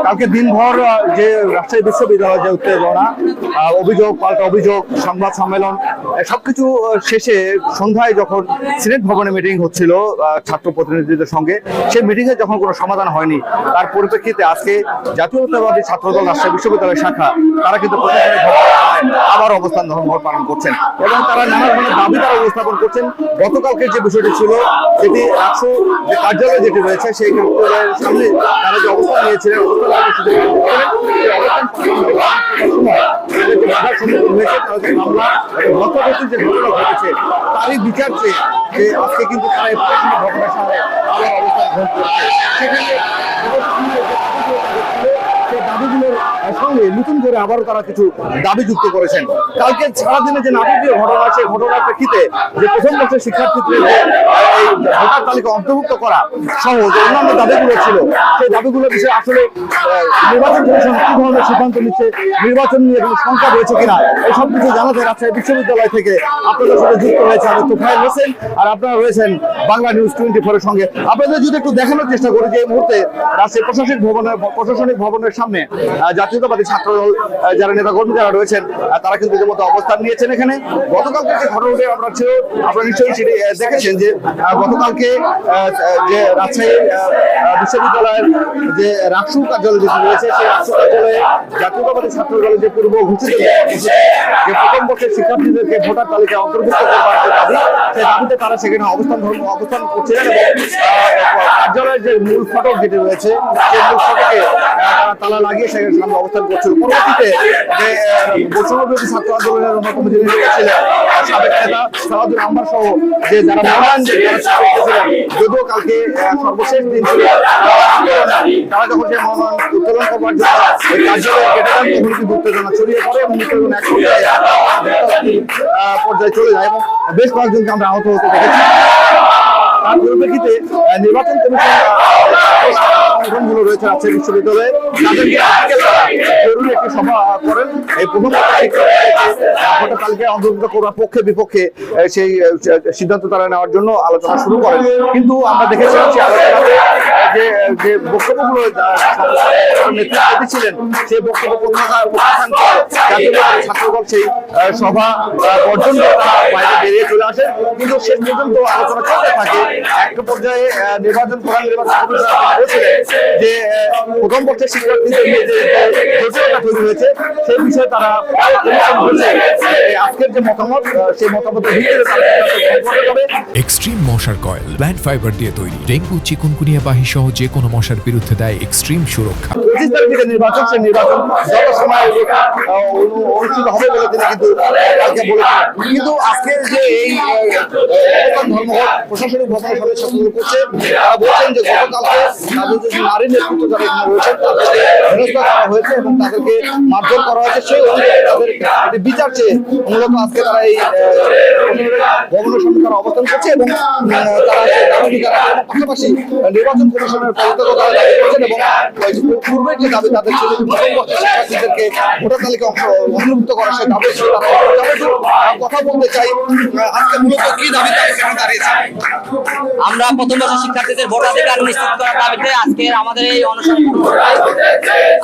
কালকে দিনভর যে রাজশাহী বিশ্ববিদ্যালয়ের যে উত্তেজনা, অভিযোগ পাল্টা অভিযোগ, সংবাদ সম্মেলন, সবকিছু শেষে সন্ধ্যায় যখন সিনেট ভবনে মিটিং হচ্ছিল ছাত্র প্রতিনিধিদের সঙ্গে, সেই মিটিংয়ে যখন কোনো সমাধান হয়নি, তার পরিপ্রেক্ষিতে আজকে জাতীয়তাবাদী ছাত্রদল রাজশাহী বিশ্ববিদ্যালয় শাখা তারা কিন্তু প্রশাসনিক আবার অবস্থান ধর্মঘট পালন করছেন এবং তারা নানা ধরনের দাবি তারা উপস্থাপন করছেন। গতকালকের যে বিষয়টি ছিল সেটি রাষ্ট্র যে কার্যালয় যেটি রয়েছে সেই কার্যালয়ের সামনে তারা যে অবস্থান নিয়েছিলেন, বাধার সম্মুখীন হয়েছে, তাদের মামলা গতবর্তী যে ঘটনা ঘটেছে তারই বিচার চেয়ে যে আজকে কিন্তু তারা এই প্রশাসনিক ভবনের সামনে আবার অবস্থান গ্রহণ করছে। সেখানে সেই দাবিগুলোর সঙ্গে নতুন করে আবারও তারা কিছু দাবি যুক্ত করেছেন। কালকে সারাদিনে যে নাটকীয় ঘটনা, সেই ঘটনার প্রেক্ষিতে যে প্রথম বর্ষের শিক্ষার্থীদের এই ভোটার তালিকা অন্তর্ভুক্ত করা সহ যে অন্যান্য দাবিগুলো ছিল, সেই দাবিগুলোর বিষয়ে আসলে নির্বাচন কমিশন কি ধরনের সিদ্ধান্ত নিচ্ছে, নির্বাচন নিয়ে কোনো শঙ্কা রয়েছে কিনা, এই সব কিছু জানাতে রাজশাহী বিশ্ববিদ্যালয় থেকে আপনাদের সাথে যুক্ত হয়েছে আমি তোফায়েল হোসেন, আর আপনারা রয়েছেন বাংলা নিউজ 24 সঙ্গে। আপনাদের যদি একটু দেখানোর চেষ্টা করি যে এই মুহূর্তে রাজশাহী প্রশাসনিক ভবনের সামনে জাতীয়তাবাদী ছাত্রদল যারা নেতাকর্মী যারা রয়েছেন তারা কিন্তু ইতিমধ্যে অবস্থান নিয়েছেন। এখানে গতকালকে যে ঘটনাটি আপনারা নিশ্চয়ই সেটি দেখেছেন যে গতকালকে যে রাজশাহী বিশ্ববিদ্যালয়ের যে রাকসু কার্যালয় যেটি রয়েছে, সেই রাকসু কার্যালয়ে জাতীয়তাবাদী ছাত্রদলের যে পূর্ব ঘোষিত যে প্রথম বর্ষের শিক্ষার্থীদেরকে ভোটার তালিকায় অন্তর্ভুক্ত করবার যে দাবি, সেই দাবিতে তারা সেখানে অবস্থান করছিলেন এবং কার্যালয়ের যে মূল ফটক যেটি রয়েছে সেই মূল ফটকে তারা তালা লাগিয়ে সেখানে সামনে অবস্থান করছিল। পরবর্তীতে যে বৈষম্যবিরোধী ছাত্র আন্দোলনের অন্যতম যিনি নেতা ছিলেন সাবেক নেতা সালাউদ্দিন আহমদ সহ যে যারা মনোনয়ন ছিলেন, যদিও কালকে সর্বশেষ দিন ছিল, তারা যখন সেই মনোনয়ন উত্তোলন করবার জন্য ওই কার্যালয়ে কেটে যান, তখন কিন্তু উত্তেজনা ছড়িয়ে পড়ে এবং উত্তেজনা এক পর্যায়ে চলে যায় এবং বেশ কয়েকজনকে আমরা আহত হতে দেখেছি। তার পরিপ্রেক্ষিতে নির্বাচন কমিশন সংগঠনগুলো রয়েছে রাজশাহী বিশ্ববিদ্যালয়ে তাদেরকে জরুরি একটি সভা করেন এই প্রথম ভোটার তালিকায় অন্তর্ভুক্ত করার পক্ষে বিপক্ষে সেই সিদ্ধান্ত তারা নেওয়ার জন্য আলোচনা শুরু করেন। কিন্তু আমরা দেখেছিলাম সেই আলোচনাতে যে বক্তব্যগুলো নেতৃত্ব ছিলেন সেই বক্তব্য প্রত্যাখ্যান করে জাতীয়তাবাদী ছাত্রদল সেই সভা পর্যন্ত বাইরে বেরিয়ে চলে আসে। কিন্তু শেষ পর্যন্ত আলোচনা চলতে থাকে। একটা পর্যায়ে প্রধান নির্বাচন কমিশনার বলেছিলেন যে প্রথম বর্ষের শিক্ষার্থীদের নিয়ে যে জটিলতা তৈরি হয়েছে সেই বিষয়ে তারা আজকের যে মতামত সেই মতামতের ভিত্তিতে এক্সট্রিম মশার কয়েল প্ল্যান্ট ফাইবার দিয়ে তৈরি, ডেঙ্গু চিকুনগুনিয়া বাহি সহ যে কোনো মশার বিরুদ্ধে দেয় এক্সট্রিম সুরক্ষা। 25 তারিখে নির্বাচন, সেই নির্বাচন যত সময় অনুষ্ঠিত হবে বলে তিনি কিন্তু কালকে বলেছেন। কিন্তু আজকের যে এই ধর্মঘট প্রশাসনিক ভবনের সাথে শুরু করছে, তারা বলছেন যে গতকালকে তাদের যে নারী নেতৃত্ব যারা এখানে রয়েছেন তাদেরকে হেনস্থা করা হয়েছে এবং তাদেরকে মারধর করা হয়েছে, সেই অনুযায়ী তাদের বিচার চেয়ে মূলত আজকে তারা এই ভবনের সামনে তারা অবস্থান করছে এবং তারা পাশাপাশি নির্বাচন কমিশনের পদত্যাগ দাবি করছেন এবং পূর্বের যে দাবি তাদের ছিল প্রথম বর্ষের শিক্ষার্থীদেরকে ভোটার তালিকায় অন্তর্ভুক্ত করা, সেই দাবি ছিল কথা বলতে চাই আজকে মূলত কি দাবি দাঁড়িয়েছে। আমরা প্রথম বর্ষের শিক্ষার্থীদের ভোটাধিকার নিশ্চিত করার দাবিতে আজকের আমাদের এই অনুষ্ঠান।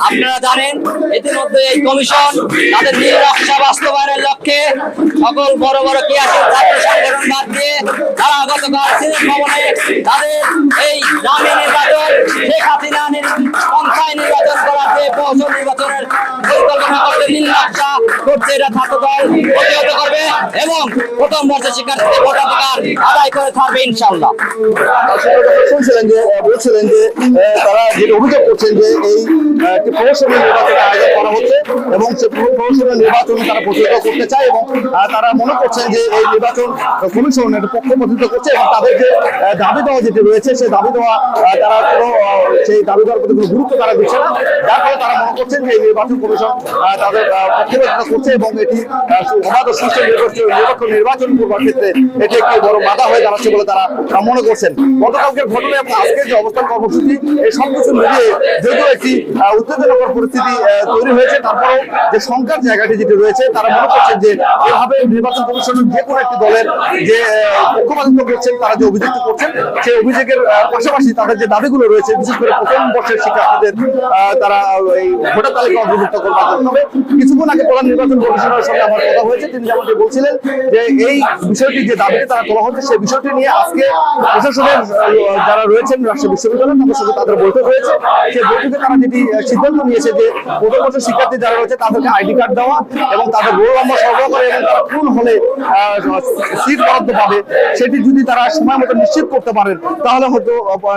আপনারা জানেন ইতিমধ্যে এই কমিশন তাদের নীল নকশা বাস্তবায়নের লক্ষ্যে সকল বড় বড় ক্রিয়াশীল ছাত্র সংগঠন বাদ দিয়ে তারা গতকাল সিনেট ভবনে তাদের এই দামি নির্বাচন শেখ হাসিনা পন্থায় নির্বাচন করার যে বহু নির্বাচনের পরিকল্পনা করতে নীল নকশা করছে, এটা ছাত্রদল প্রতিহত করবে এবং প্রথম বর্ষের শিক্ষার্থীদের ভোটাধিকার আদায় করে থাকবে ইনশাআল্লাহ। শুনছিলেন যে বলছিলেন যে তারা যেটা অভিযোগ করছেন যে এই প্রহসনের নির্বাচন আয়োজন করা হচ্ছে এবং সেই প্রহসনের নির্বাচন তারা প্রতিহত করতে চায় এবং তারা মনে করছেন যে এই নির্বাচন কমিশন একটা পক্ষপাতিত্ব করছে এবং তাদের যে দাবি দেওয়া যেটি রয়েছে সেই দাবি দেওয়া তারা কোনো সেই দাবি দেওয়ার প্রতি কোনো গুরুত্ব তারা দিচ্ছে না, যার ফলে তারা মনে করছেন যে এই নির্বাচন কমিশন তাদের পক্ষপাতিত্ব করছে এবং এটি অবাধ ও সুষ্ঠু নির্বাচন করবার ক্ষেত্রে এটি একটি বড় বাধা হয়ে দাঁড়াচ্ছে বলে তারা মনে করছেন। গতকালকের ঘটনা এবং আজকের যে অবস্থান কর্মসূচি এই সবকিছু মিলিয়ে যদিও একটি উত্তেজনাকর পরিস্থিতি তৈরি হয়েছে, তারপরেও যে সংখ্যার জায়গাটি যেটি রয়েছে তারা মনে করছেন যে এভাবে নির্বাচন কমিশনের যে কোনো একটি দলের যে পক্ষপাতিত্ব করছেন, তারা যে অভিযোগটি করছেন সেই অভিযোগের পাশাপাশি তাদের যে দাবিগুলো রয়েছে, বিশেষ করে প্রথম বর্ষের শিক্ষার্থীদের তারা এই ভোটার তালিকা অন্তর্ভুক্ত করবার জন্য। তবে কিছুক্ষণ আগে প্রধান নির্বাচন কমিশনারের সঙ্গে আমার কথা হয়েছে, তিনি যেমনটি বলছিলেন যে এই বিষয়টি যে দাবিটি তারা তোলা হচ্ছে সেই বিষয়টি নিয়ে আজকে প্রশাসনের যারা রয়েছেন রাজশাহী বিশ্ববিদ্যালয় তাদের সঙ্গে তাদের বৈঠক হয়েছে। সেই বৈঠকে তারা যেটি সিদ্ধান্ত নিয়েছে যে প্রথম বর্ষের শিক্ষার্থী যারা রয়েছে তাদেরকে আইডি কার্ড দেওয়া এবং তাদের রোল নম্বর সরবরাহ করে এবং তারা কোন হলে সিট বরাদ্দ পাবে সেটি যদি তারা সময় মতো নিশ্চিত করতে পারেন তাহলে হয়তো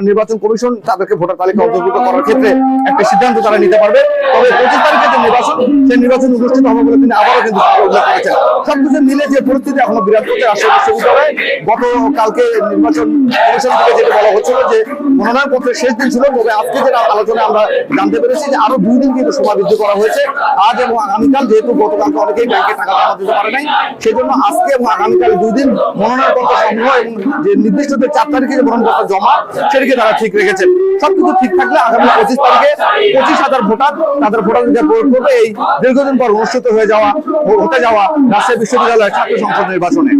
নির্বাচন কমিশন তাদেরকে ভোটার তালিকা অন্তর্ভুক্ত করার ক্ষেত্রে একটা সিদ্ধান্ত তারা নিতে পারবে। তবে 25 তারিখে যে নির্বাচন সেই নির্বাচন অনুষ্ঠিত হবে বলে তিনি আবারও কিন্তু উল্লেখ করেছেন। সবকিছু মিলে যে পরিস্থিতি এখনো বিরাট করছে রাজশাহী বিশ্ববিদ্যালয়ে, গতকালকে নির্বাচন কমিশন থেকে যেটা বলা হচ্ছিল যে মনোনয়ন পত্রের শেষ দিন ছিল, তবে আজকে যেটা আলোচনায় আমরা জানতে পেরেছি যে আরো 2 দিন কিন্তু সময় বৃদ্ধি করা হয়েছে। আজ এবং আগামীকাল, যেহেতু গতকালকে অনেকেই ব্যাংকে টাকা জমা দিতে পারে নাই, সেই জন্য আজকে এবং আগামীকাল 2 দিন মনোনয়ন পত্র সংগ্রহ এবং যে নির্দিষ্ট 4 তারিখে যে মনোনয়ন পত্র জমা সেটিকে তারা ঠিক রেখেছেন। সবকিছু ঠিক থাকলে আগামী 25 তারিখে 25,000 ভোটার তাদের ভোটাধিকার প্রয়োগ করবে এই দীর্ঘদিন পর অনুষ্ঠিত হতে যাওয়া রাজশাহী বিশ্ববিদ্যালয়ের ছাত্র সংসদ নির্বাচনে।